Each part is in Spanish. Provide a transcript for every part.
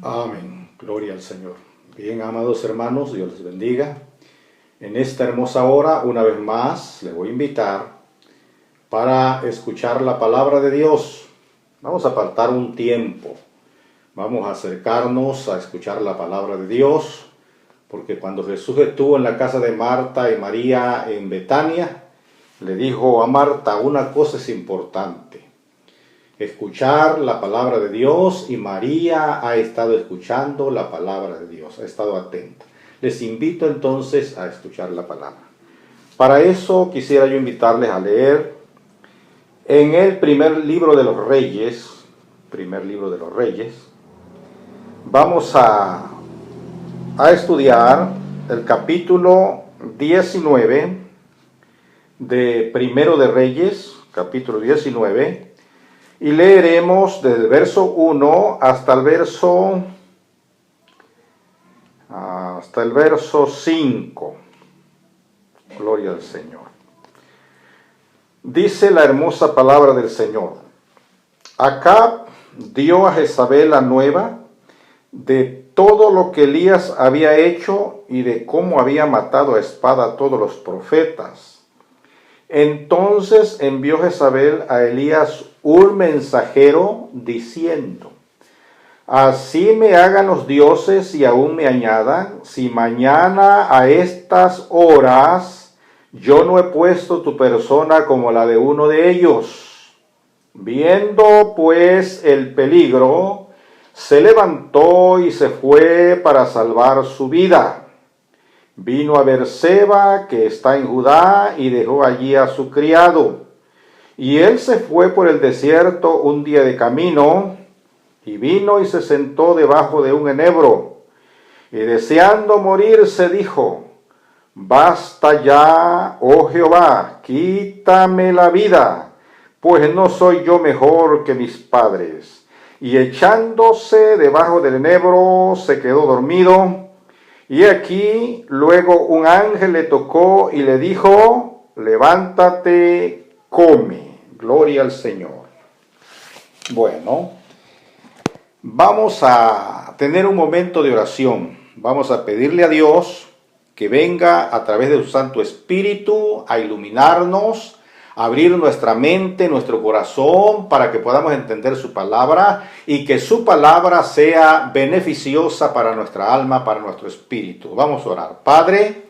Amén. Gloria al Señor. Bien, amados hermanos, Dios les bendiga. En esta hermosa hora, una vez más, les voy a invitar para escuchar la palabra de Dios. Vamos a apartar un tiempo. Vamos a acercarnos a escuchar la palabra de Dios, porque cuando Jesús estuvo en la casa de Marta y María en Betania, le dijo a Marta, una cosa es importante: escuchar la palabra de Dios, y María ha estado escuchando la palabra de Dios, ha estado atenta. Les invito entonces a escuchar la palabra. Para eso quisiera yo invitarles a leer en el primer libro de los Reyes, vamos a estudiar el capítulo 19 de Primero de Reyes, capítulo 19, y leeremos desde el verso 1 hasta el verso 5. Gloria al Señor. Dice la hermosa palabra del Señor: Acab dio a Jezabel la nueva de todo lo que Elías había hecho y de cómo había matado a espada a todos los profetas. Entonces envió Jezabel a Elías un mensajero diciendo: Así me hagan los dioses y aún me añadan, si mañana a estas horas yo no he puesto tu persona como la de uno de ellos. Viendo pues el peligro, se levantó y se fue para salvar su vida. Vino a Beerseba, que está en Judá, y dejó allí a su criado. Y él se fue por el desierto un día de camino, y vino y se sentó debajo de un enebro. Y deseando morirse dijo: Basta ya, oh Jehová, quítame la vida, pues no soy yo mejor que mis padres. Y echándose debajo del enebro se quedó dormido. Y aquí luego un ángel le tocó y le dijo: Levántate, come. Gloria al Señor. Bueno, vamos a tener un momento de oración. Vamos a pedirle a Dios que venga a través de su Santo Espíritu a iluminarnos, a abrir nuestra mente, nuestro corazón, para que podamos entender su palabra y que su palabra sea beneficiosa para nuestra alma, para nuestro espíritu. Vamos a orar. Padre,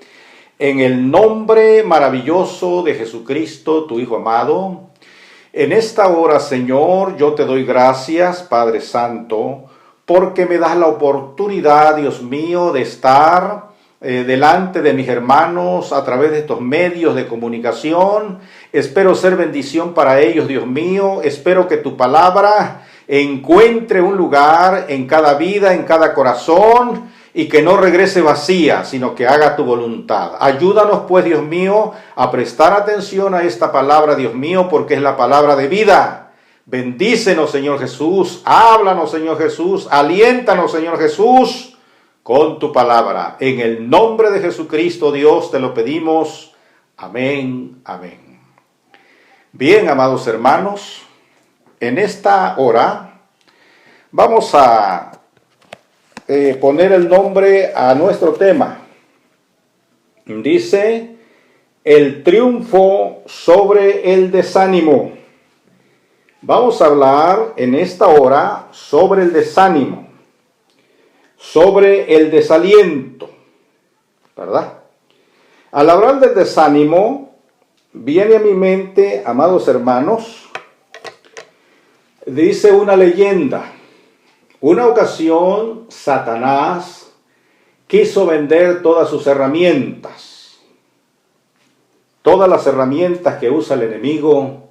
en el nombre maravilloso de Jesucristo, tu Hijo amado, en esta hora, Señor, yo te doy gracias, Padre Santo, porque me das la oportunidad, Dios mío, de estar delante de mis hermanos a través de estos medios de comunicación. Espero ser bendición para ellos, Dios mío. Espero que tu palabra encuentre un lugar en cada vida, en cada corazón, y que no regrese vacía, sino que haga tu voluntad. Ayúdanos, pues, Dios mío, a prestar atención a esta palabra, Dios mío, porque es la palabra de vida. Bendícenos, Señor Jesús. Háblanos, Señor Jesús. Aliéntanos, Señor Jesús, con tu palabra. En el nombre de Jesucristo, Dios, te lo pedimos. Amén, amén. Bien, amados hermanos, en esta hora vamos a poner el nombre a nuestro tema. Dice: el triunfo sobre el desánimo. Vamos a hablar en esta hora sobre el desánimo, sobre el desaliento, ¿verdad? Al hablar del desánimo, viene a mi mente, amados hermanos, dice una leyenda. Una ocasión, Satanás quiso vender todas sus herramientas, todas las herramientas que usa el enemigo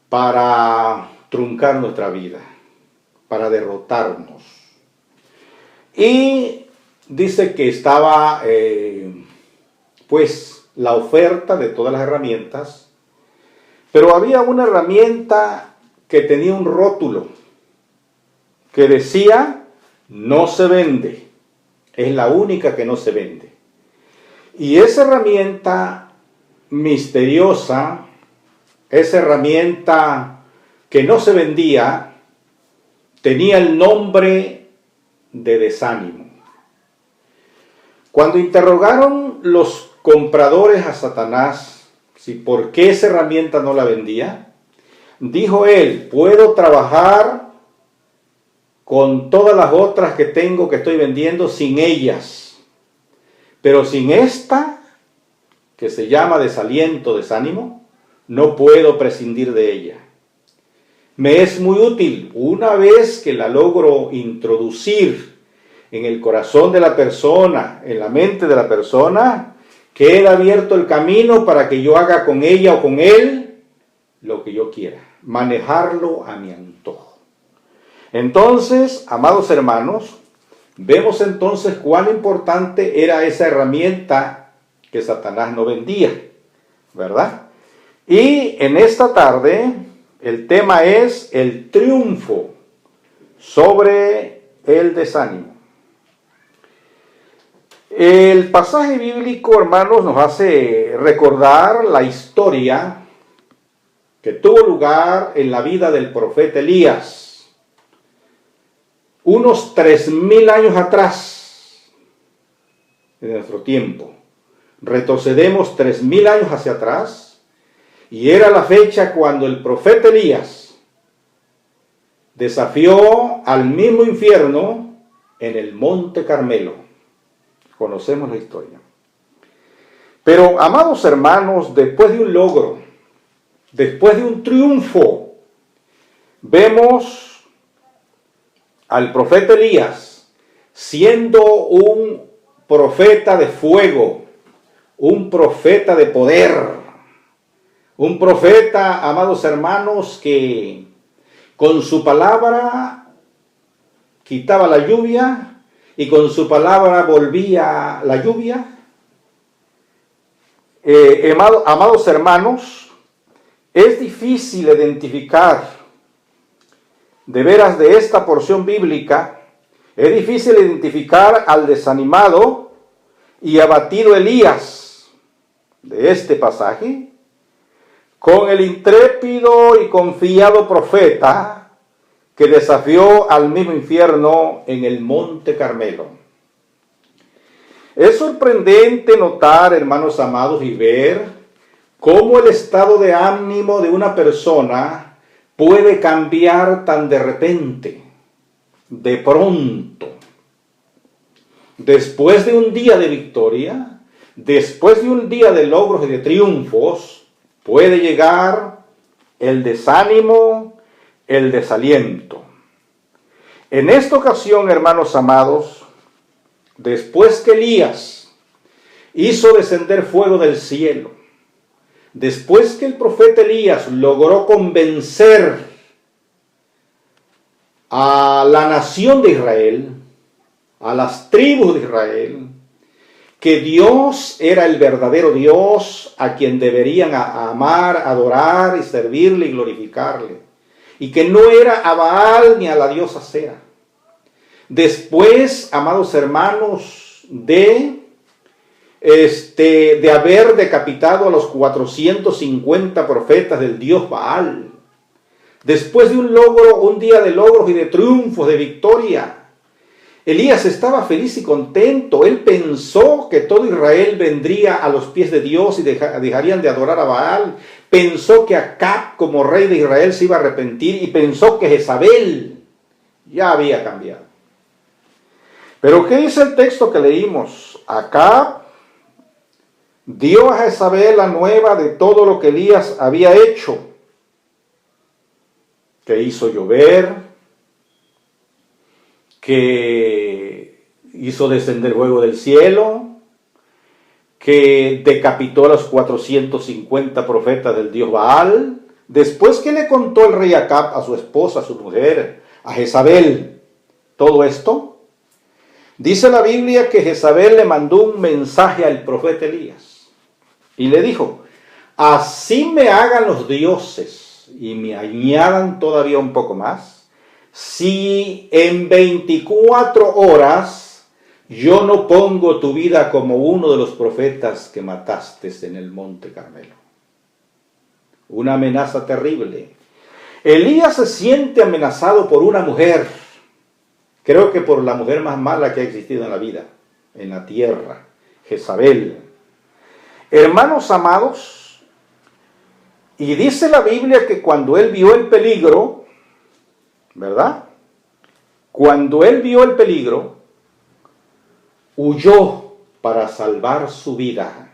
para truncar nuestra vida, para derrotarnos. Y dice que estaba, pues, la oferta de todas las herramientas, pero había una herramienta que tenía un rótulo que decía: no se vende. Es la única que no se vende. Y esa herramienta misteriosa, esa herramienta que no se vendía, tenía el nombre de desánimo. Cuando interrogaron los compradores a Satanás si por qué esa herramienta no la vendía, dijo él: puedo trabajar con todas las otras que tengo, que estoy vendiendo, sin ellas, pero sin esta, que se llama desaliento, desánimo, no puedo prescindir de ella. Me es muy útil. Una vez que la logro introducir en el corazón de la persona, en la mente de la persona, queda abierto el camino para que yo haga con ella o con él lo que yo quiera, manejarlo a mi antojo. Entonces, amados hermanos, vemos entonces cuán importante era esa herramienta que Satanás no vendía, ¿verdad? Y en esta tarde el tema es el triunfo sobre el desánimo. El pasaje bíblico, hermanos, nos hace recordar la historia que tuvo lugar en la vida del profeta Elías, unos 3000 años atrás de nuestro tiempo. Retrocedemos 3000 años hacia atrás, y era la fecha cuando el profeta Elías desafió al mismo infierno en el Monte Carmelo. Conocemos la historia. Pero, amados hermanos, después de un logro, después de un triunfo, vemos al profeta Elías siendo un profeta de fuego, un profeta de poder, un profeta, amados hermanos, que con su palabra quitaba la lluvia y con su palabra volvía la lluvia. Amados hermanos, es difícil identificar, de veras, de esta porción bíblica, es difícil identificar al desanimado y abatido Elías de este pasaje con el intrépido y confiado profeta que desafió al mismo infierno en el Monte Carmelo. Es sorprendente notar, hermanos amados, y ver cómo el estado de ánimo de una persona puede cambiar tan de repente, de pronto. Después de un día de victoria, después de un día de logros y de triunfos, puede llegar el desánimo, el desaliento. En esta ocasión, hermanos amados, después que Elías hizo descender fuego del cielo, después que el profeta Elías logró convencer a la nación de Israel, a las tribus de Israel, que Dios era el verdadero Dios a quien deberían amar, adorar y servirle y glorificarle, y que no era a Baal ni a la diosa Cera. Después, amados hermanos, de haber decapitado a los 450 profetas del dios Baal, después de un día de logros y de triunfos, de victoria, Elías estaba feliz y contento. Él pensó que todo Israel vendría a los pies de Dios y dejarían de adorar a Baal. Pensó que Acab, como rey de Israel, se iba a arrepentir, y pensó que Jezabel ya había cambiado. Pero ¿qué dice el texto que leímos? Acab dio a Jezabel la nueva de todo lo que Elías había hecho, que hizo llover, que hizo descender fuego del cielo, que decapitó a los 450 profetas del dios Baal. Después que le contó el rey Acab a su esposa, a su mujer, a Jezabel, todo esto, dice la Biblia que Jezabel le mandó un mensaje al profeta Elías y le dijo: así me hagan los dioses y me añadan todavía un poco más, si en 24 horas yo no pongo tu vida como uno de los profetas que mataste en el Monte Carmelo. Una amenaza terrible. Elías se siente amenazado por una mujer Creo que por la mujer más mala que ha existido en la vida, en la tierra, Jezabel. Hermanos amados, y dice la Biblia que cuando él vio el peligro, ¿verdad? Cuando él vio el peligro, huyó para salvar su vida.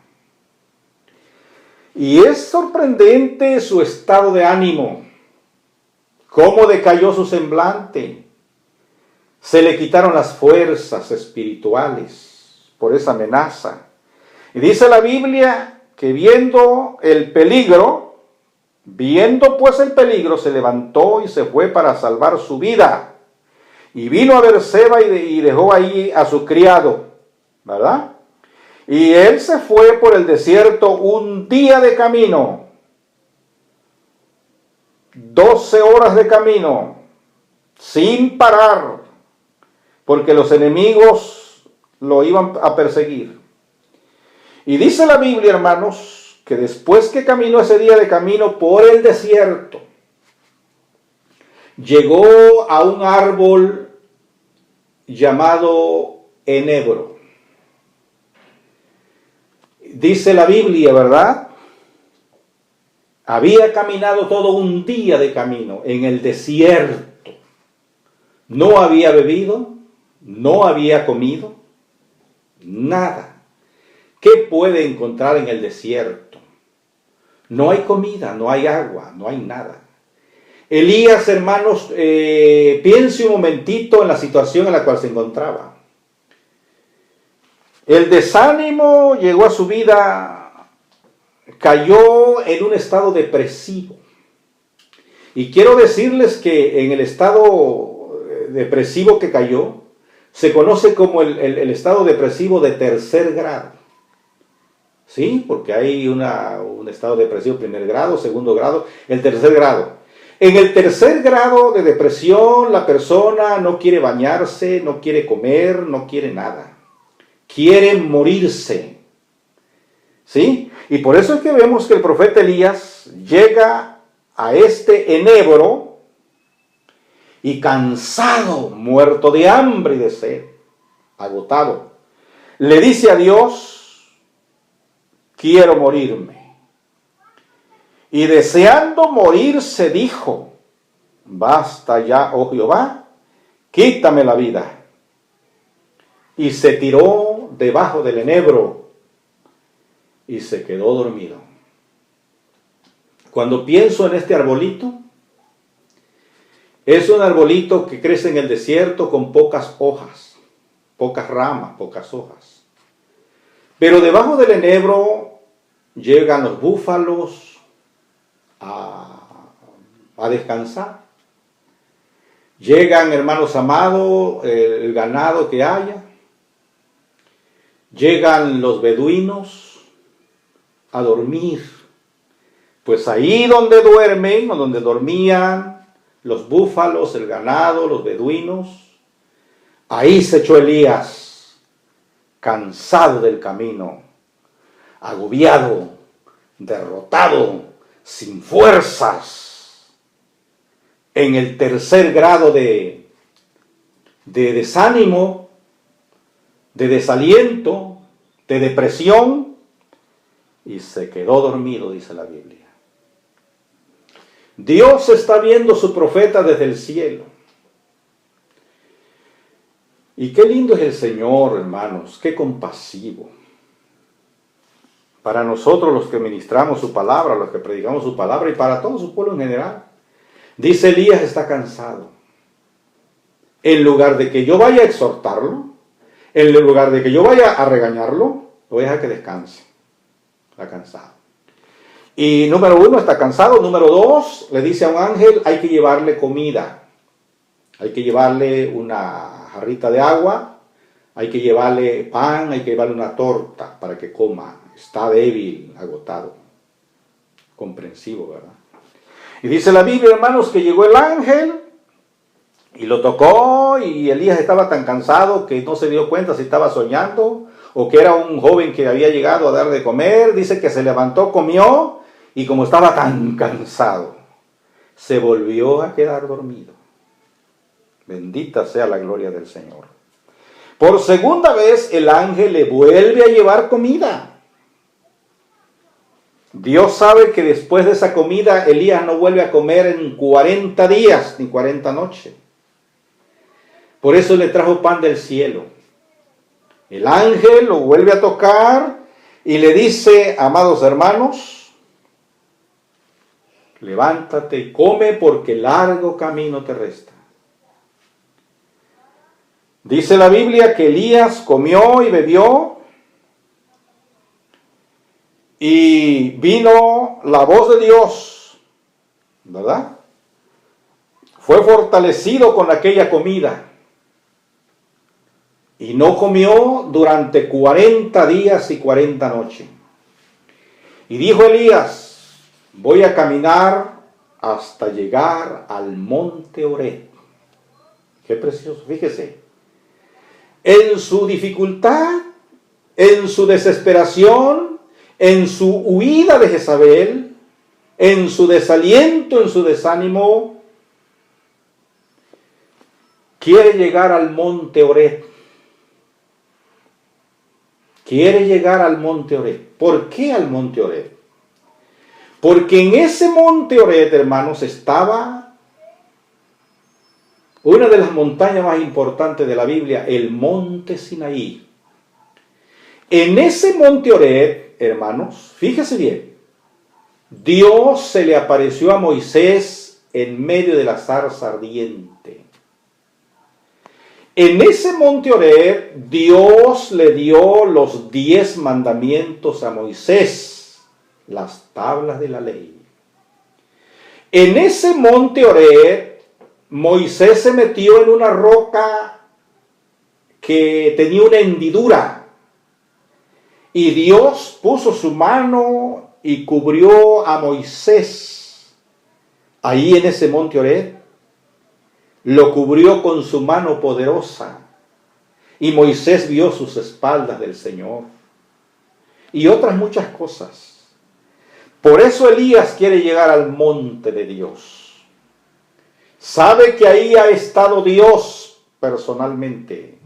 Y es sorprendente su estado de ánimo, cómo decayó su semblante. Se le quitaron las fuerzas espirituales por esa amenaza. Y dice la Biblia que viendo pues el peligro, se levantó y se fue para salvar su vida. Y vino a Berseba y dejó ahí a su criado, ¿verdad? Y él se fue por el desierto un día de camino, 12 horas de camino, sin parar, porque los enemigos lo iban a perseguir. Y dice la Biblia, hermanos, que después que caminó ese día de camino por el desierto, llegó a un árbol llamado enebro. Dice la Biblia, ¿verdad? Había caminado todo un día de camino en el desierto. No había bebido, no había comido, nada. ¿Qué puede encontrar en el desierto? No hay comida, no hay agua, no hay nada. Elías, hermanos, piense un momentito en la situación en la cual se encontraba. El desánimo llegó a su vida, cayó en un estado depresivo. Y quiero decirles que en el estado depresivo que cayó, se conoce como el estado depresivo de tercer grado. ¿Sí? Porque hay un estado depresivo primer grado, segundo grado, el tercer grado. En el tercer grado de depresión, la persona no quiere bañarse, no quiere comer, no quiere nada. Quiere morirse. ¿Sí? Y por eso es que vemos que el profeta Elías llega a este enebro y cansado, muerto de hambre y de sed, agotado, le dice a Dios: quiero morirme. Y deseando morirse dijo: basta ya, oh Jehová, quítame la vida. Y se tiró debajo del enebro y se quedó dormido. Cuando pienso en este arbolito, es un arbolito que crece en el desierto con pocas hojas, pocas ramas, pocas hojas. Pero debajo del enebro llegan los búfalos a descansar. Llegan, hermanos amados, el ganado que haya. Llegan los beduinos a dormir. Pues ahí donde duermen, o donde dormían los búfalos, el ganado, los beduinos, ahí se echó Elías, cansado del camino, agobiado, derrotado, sin fuerzas, en el tercer grado de desánimo, de desaliento, de depresión, y se quedó dormido, dice la Biblia. Dios está viendo a su profeta desde el cielo. Y qué lindo es el Señor, hermanos, qué compasivo. Para nosotros los que ministramos su palabra, los que predicamos su palabra, y para todo su pueblo en general. Dice Elías está cansado. En lugar de que yo vaya a exhortarlo, en lugar de que yo vaya a regañarlo, lo voy a dejar que descanse. Está cansado. Y número 1, está cansado. Número 2, le dice a un ángel, hay que llevarle comida. Hay que llevarle una jarrita de agua, hay que llevarle pan, hay que llevarle una torta para que coma. Está débil, agotado. Comprensivo, ¿verdad? Y dice la Biblia, hermanos, que llegó el ángel y lo tocó, y Elías estaba tan cansado que no se dio cuenta si estaba soñando o que era un joven que había llegado a dar de comer. Dice que se levantó, comió, y como estaba tan cansado, se volvió a quedar dormido. Bendita sea la gloria del Señor. Por segunda vez el ángel le vuelve a llevar comida. Dios sabe que después de esa comida Elías no vuelve a comer en 40 días ni 40 noches. Por eso le trajo pan del cielo. El ángel lo vuelve a tocar y le dice: amados hermanos, levántate y come porque largo camino te resta. Dice la Biblia que Elías comió y bebió, y vino la voz de Dios, ¿verdad? Fue fortalecido con aquella comida. Y no comió durante 40 días y 40 noches. Y dijo Elías: voy a caminar hasta llegar al monte Oreb. Qué precioso, fíjese. En su dificultad, en su desesperación, en su huida de Jezabel, en su desaliento, en su desánimo, quiere llegar al monte Oreb. Quiere llegar al monte Oreb. ¿Por qué al monte Oreb? Porque en ese monte Oreb, hermanos, estaba una de las montañas más importantes de la Biblia, el monte Sinaí. En ese monte Oreb, hermanos, fíjese bien, Dios se le apareció a Moisés en medio de la zarza ardiente. En ese monte Oreb, Dios le dio los 10 mandamientos a Moisés, las tablas de la ley. En ese monte Oreb, Moisés se metió en una roca que tenía una hendidura, y Dios puso su mano y cubrió a Moisés ahí en ese monte Oreb. Lo cubrió con su mano poderosa, y Moisés vio sus espaldas del Señor, y otras muchas cosas. Por eso Elías quiere llegar al monte de Dios. Sabe que ahí ha estado Dios personalmente.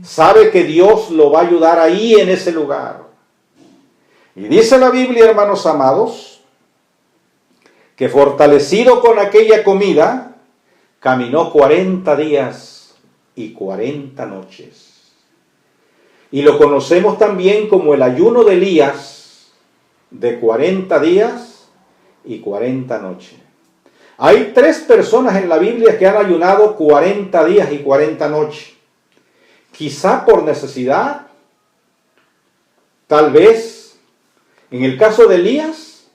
Sabe que Dios lo va a ayudar ahí en ese lugar. Y dice la Biblia, hermanos amados, que fortalecido con aquella comida, caminó 40 días y 40 noches. Y lo conocemos también como el ayuno de Elías, de 40 días y 40 noches. Hay 3 personas en la Biblia que han ayunado 40 días y 40 noches. Quizá por necesidad, tal vez. En el caso de Elías,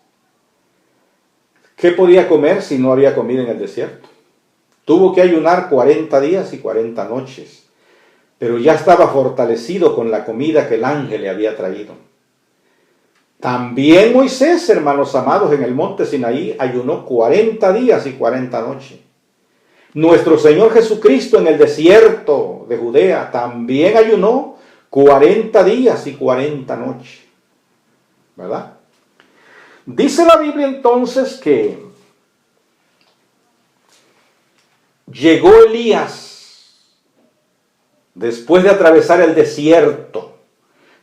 ¿qué podía comer si no había comida en el desierto? Tuvo que ayunar 40 días y 40 noches, pero ya estaba fortalecido con la comida que el ángel le había traído. También Moisés, hermanos amados, en el monte Sinaí ayunó 40 días y 40 noches. Nuestro Señor Jesucristo en el desierto de Judea también ayunó 40 días y 40 noches. ¿Verdad? Dice la Biblia entonces que llegó Elías después de atravesar el desierto,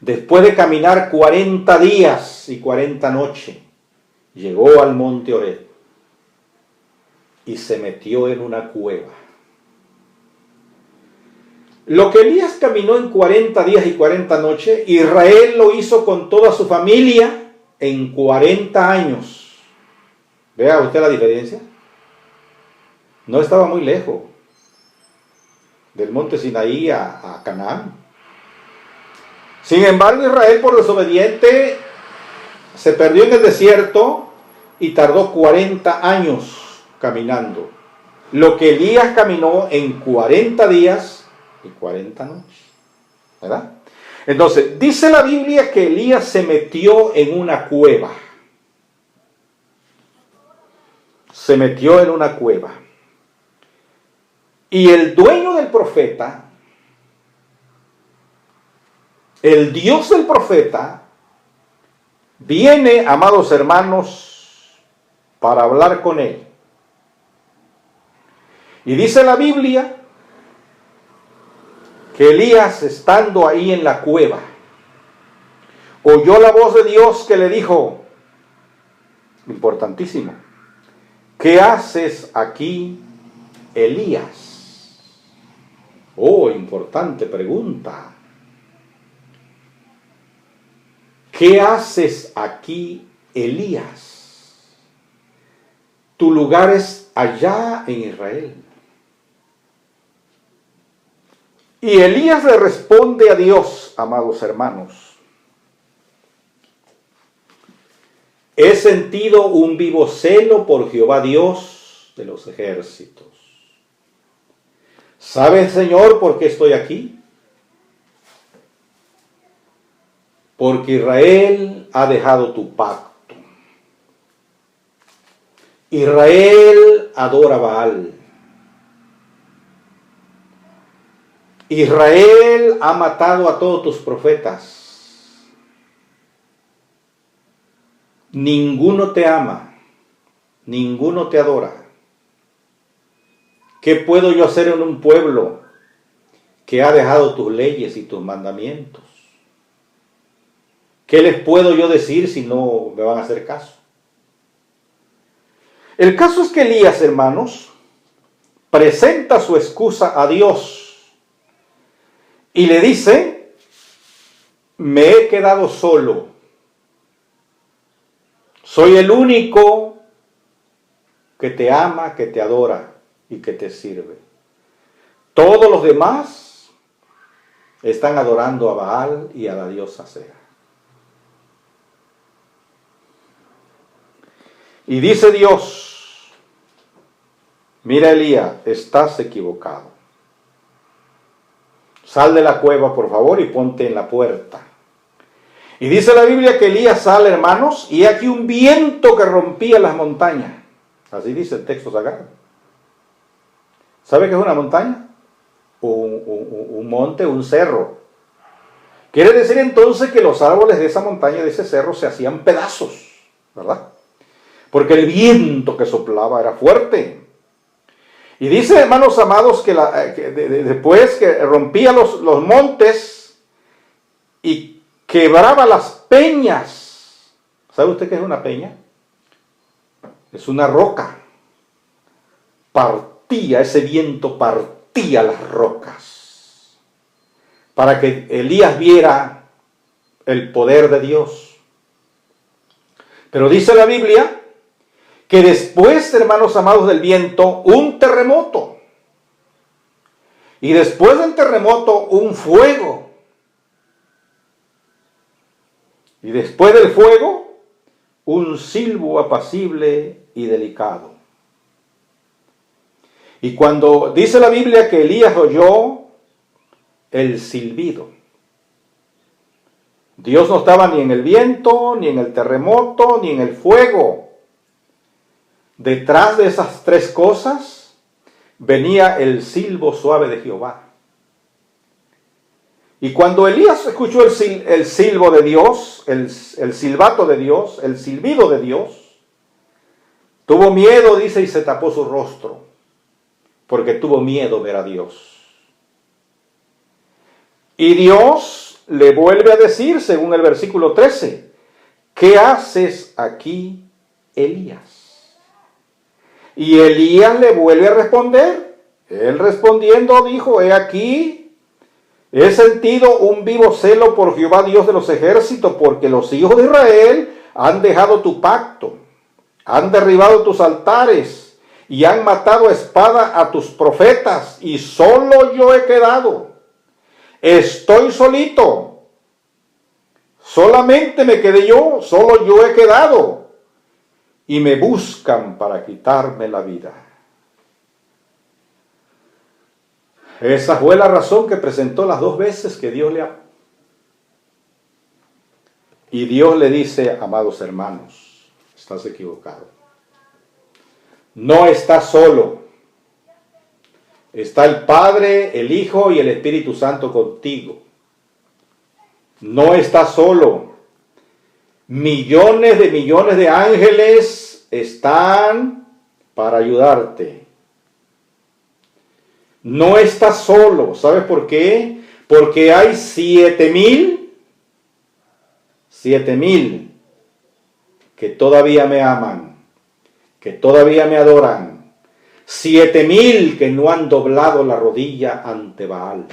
después de caminar 40 días y 40 noches, llegó al monte Oreb y se metió en una cueva. Lo que Elías caminó en 40 días y 40 noches, Israel lo hizo con toda su familia en 40 años. ¿Vea usted la diferencia? No estaba muy lejos del monte Sinaí a Canaán. Sin embargo, Israel, por desobediente, se perdió en el desierto y tardó 40 años caminando. Lo que Elías caminó en 40 días y 40 noches. ¿Verdad? Entonces, dice la Biblia que Elías se metió en una cueva. Se metió en una cueva. Y el dueño del profeta, el Dios del profeta, viene, amados hermanos, para hablar con él. Y dice la Biblia que Elías, estando ahí en la cueva, oyó la voz de Dios que le dijo, importantísimo, ¿qué haces aquí, Elías? Oh, importante pregunta. ¿Qué haces aquí, Elías? Tu lugar es allá en Israel. Y Elías le responde a Dios, amados hermanos, he sentido un vivo celo por Jehová Dios de los ejércitos. ¿Sabes, Señor, por qué estoy aquí? Porque Israel ha dejado tu pacto. Israel adora a Baal. Israel ha matado a todos tus profetas. Ninguno te ama, ninguno te adora. ¿Qué puedo yo hacer en un pueblo que ha dejado tus leyes y tus mandamientos? ¿Qué les puedo yo decir si no me van a hacer caso? El caso es que Elías, hermanos, presenta su excusa a Dios y le dice, me he quedado solo. Soy el único que te ama, que te adora y que te sirve. Todos los demás están adorando a Baal y a la diosa Sera. Y dice Dios, mira Elías, estás equivocado. Sal de la cueva, por favor, y ponte en la puerta. Y dice la Biblia que Elías sale, hermanos, y aquí un viento que rompía las montañas. Así dice el texto sagrado. ¿Sabe qué es una montaña? Un monte, un cerro. Quiere decir entonces que los árboles de esa montaña, de ese cerro, se hacían pedazos, ¿verdad? Porque el viento que soplaba era fuerte. Y dice, hermanos amados, que después que rompía los montes y quebraba las peñas. ¿Sabe usted qué es una peña? Es una roca. Ese viento partía las rocas. Para que Elías viera el poder de Dios. Pero dice la Biblia que después, hermanos amados, del viento, un terremoto. Y después del terremoto, un fuego. Y después del fuego, un silbo apacible y delicado. Y cuando dice la Biblia que Elías oyó el silbido, Dios no estaba ni en el viento, ni en el terremoto, ni en el fuego. Detrás de esas tres cosas venía el silbo suave de Jehová. Y cuando Elías escuchó el silbo de Dios, el silbato de Dios, el silbido de Dios, tuvo miedo, dice, y se tapó su rostro, porque tuvo miedo ver a Dios. Y Dios le vuelve a decir, según el versículo 13, ¿qué haces aquí, Elías? Y Elías le vuelve a responder. Él respondiendo dijo, he aquí, he sentido un vivo celo por Jehová Dios de los ejércitos, porque los hijos de Israel han dejado tu pacto, han derribado tus altares y han matado a espada a tus profetas, y solo yo he quedado. Estoy solito. Solamente me quedé yo, solo yo he quedado. Y me buscan para quitarme la vida. Esa fue la razón que presentó las dos veces que Dios le amó. Y Dios le dice, amados hermanos, estás equivocado. No estás solo. Está el Padre, el Hijo y el Espíritu Santo contigo. No estás solo. Millones de ángeles están para ayudarte. No está solo. ¿Sabes por qué? Porque hay 7,000 que todavía me aman, que todavía me adoran. 7,000 que no han doblado la rodilla ante Baal.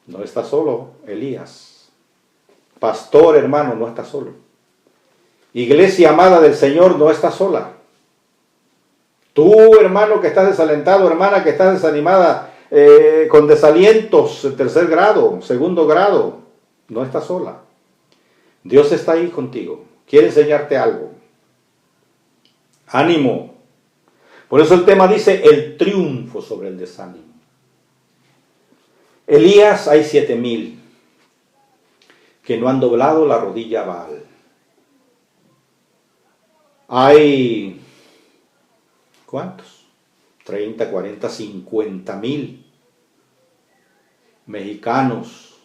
No está solo Elías. Pastor, hermano, no está solo. Iglesia amada del Señor, no está sola. Tú, hermano, que estás desalentado, hermana, que estás desanimada, con desalientos, tercer grado, segundo grado, no estás sola. Dios está ahí contigo. Quiere enseñarte algo. Ánimo. Por eso el tema dice el triunfo sobre el desánimo. Elías, hay 7,000 que no han doblado la rodilla a Baal. Hay, ¿cuántos? 30, 40, 50,000 mexicanos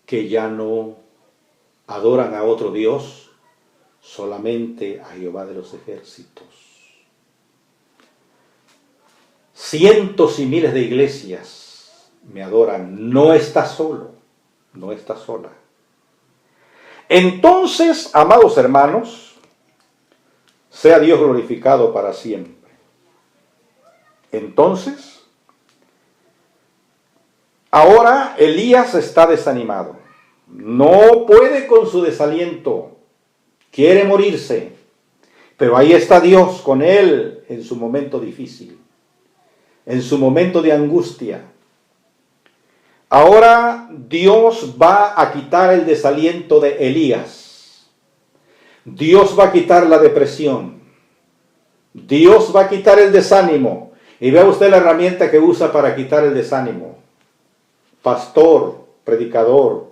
que ya no adoran a otro Dios, solamente a Jehová de los ejércitos. Cientos y miles de iglesias me adoran. No está solo, no está sola. Entonces, amados hermanos, sea Dios glorificado para siempre. Entonces, ahora Elías está desanimado. No puede con su desaliento. Quiere morirse. Pero ahí está Dios con él en su momento difícil, en su momento de angustia. Ahora Dios va a quitar el desaliento de Elías. Dios va a quitar la depresión. Dios va a quitar el desánimo. Y vea usted la herramienta que usa para quitar el desánimo. Pastor, predicador.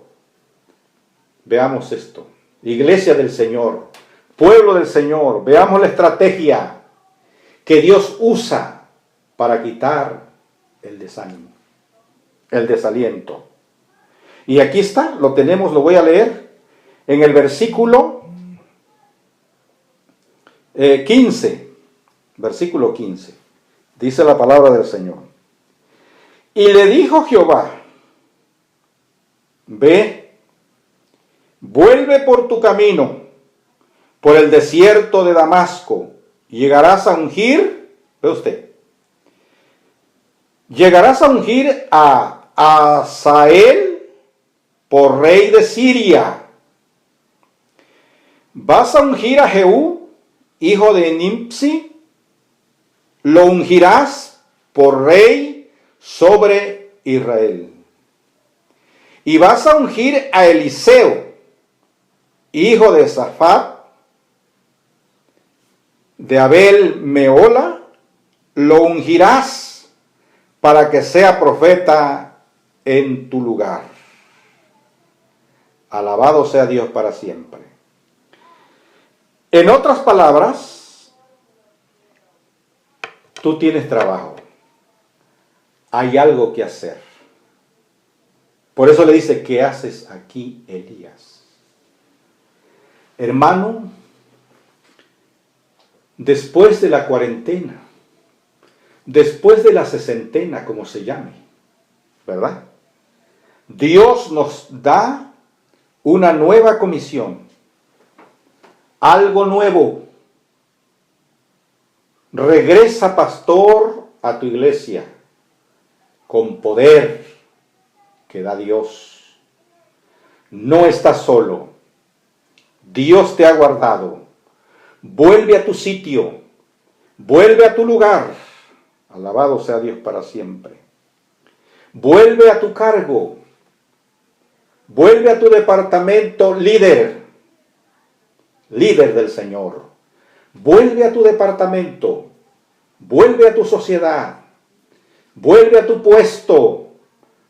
Veamos esto. Iglesia del Señor, pueblo del Señor, veamos la estrategia que Dios usa para quitar el desánimo, el desaliento. Y aquí está, lo tenemos, lo voy a leer en el versículo 15. Versículo 15. Dice la palabra del Señor. Y le dijo Jehová, ve, vuelve por tu camino, por el desierto de Damasco, y llegarás a ungir, ve usted, llegarás a ungir a Hazael por rey de Siria. Vas a ungir a Jehú, hijo de Nimsi, lo ungirás por rey sobre Israel. Y vas a ungir a Eliseo, hijo de Safat, de Abel Meola, lo ungirás para que sea profeta en tu lugar. Alabado sea Dios para siempre. En otras palabras, tú tienes trabajo. Hay algo que hacer. Por eso le dice, ¿qué haces aquí, Elías? Hermano, después de la cuarentena, después de la sesentena, como se llame, ¿verdad? Dios nos da una nueva comisión, algo nuevo. Regresa, pastor, a tu iglesia con poder que da Dios. No estás solo. Dios te ha guardado. Vuelve a tu sitio. Vuelve a tu lugar. Alabado sea Dios para siempre. Vuelve a tu cargo. Vuelve a tu departamento líder. Líder del Señor. Vuelve a tu departamento, vuelve a tu sociedad, vuelve a tu puesto,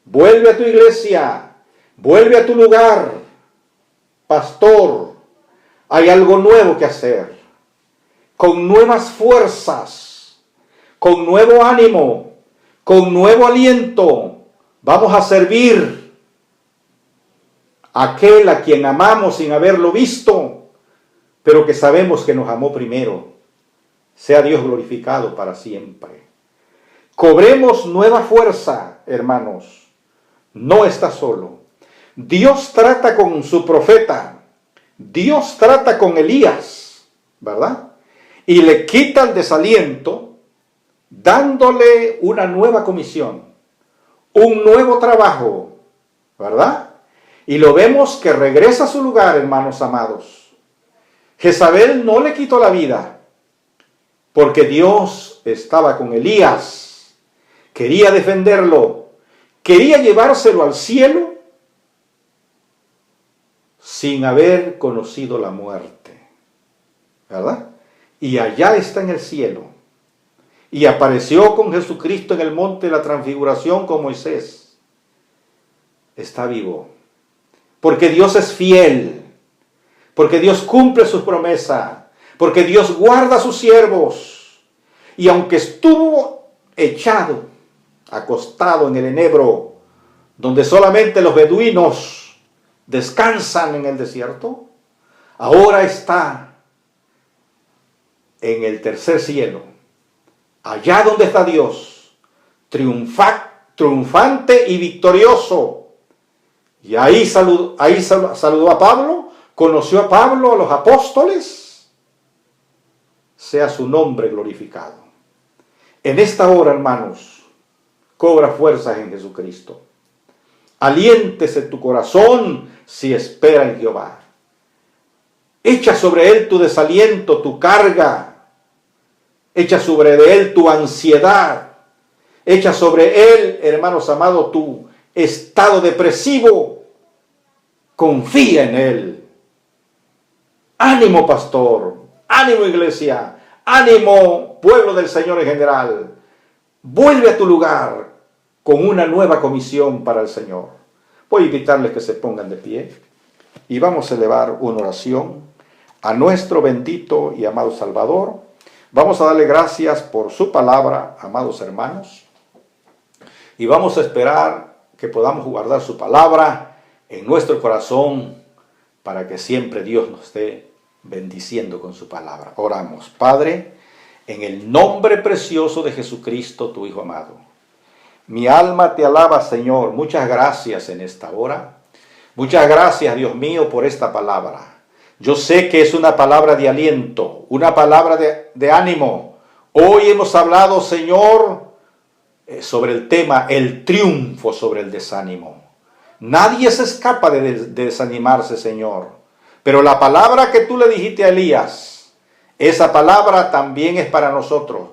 vuelve a tu iglesia, vuelve a tu lugar. Pastor, hay algo nuevo que hacer, con nuevas fuerzas, con nuevo ánimo, con nuevo aliento. Vamos a servir a aquel a quien amamos sin haberlo visto, pero que sabemos que nos amó primero. Sea Dios glorificado para siempre. Cobremos nueva fuerza, hermanos. No está solo. Dios trata con su profeta. Dios trata con Elías, ¿verdad? Y le quita el desaliento, dándole una nueva comisión, un nuevo trabajo, ¿verdad? Y lo vemos que regresa a su lugar, hermanos amados. Jezabel no le quitó la vida, porque Dios estaba con Elías. Quería defenderlo, quería llevárselo al cielo sin haber conocido la muerte, ¿verdad? Y allá está en el cielo. Y apareció con Jesucristo en el monte de la transfiguración con Moisés. Está vivo. Porque Dios es fiel. Porque Dios cumple sus promesas. Porque Dios guarda a sus siervos. Y aunque estuvo echado, acostado en el enebro, donde solamente los beduinos descansan en el desierto, ahora está en el tercer cielo, allá donde está Dios, triunfante y victorioso. Y ahí saludó a Pablo, conoció a Pablo, a los apóstoles. Sea su nombre glorificado. En esta hora, hermanos, cobra fuerzas en Jesucristo. Aliéntese tu corazón si espera en Jehová. Echa sobre él tu desaliento, tu carga. Echa sobre él tu ansiedad. Echa sobre él, hermanos amados, tu estado depresivo. Confía en él. Ánimo, pastor. Ánimo, iglesia. Ánimo, pueblo del Señor en general. Vuelve a tu lugar con una nueva comisión para el Señor. Voy a invitarles que se pongan de pie y vamos a elevar una oración a nuestro bendito y amado Salvador. Vamos a darle gracias por su palabra, amados hermanos, y vamos a esperar que podamos guardar su palabra en nuestro corazón para que siempre Dios nos esté bendiciendo con su palabra. Oramos. Padre, en el nombre precioso de Jesucristo, tu Hijo amado. Mi alma te alaba, Señor. Muchas gracias en esta hora. Muchas gracias, Dios mío, por esta palabra. Yo sé que es una palabra de aliento, una palabra de ánimo. Hoy hemos hablado, Señor, sobre el tema, el triunfo sobre el desánimo. Nadie se escapa de desanimarse, Señor. Pero la palabra que tú le dijiste a Elías, esa palabra también es para nosotros.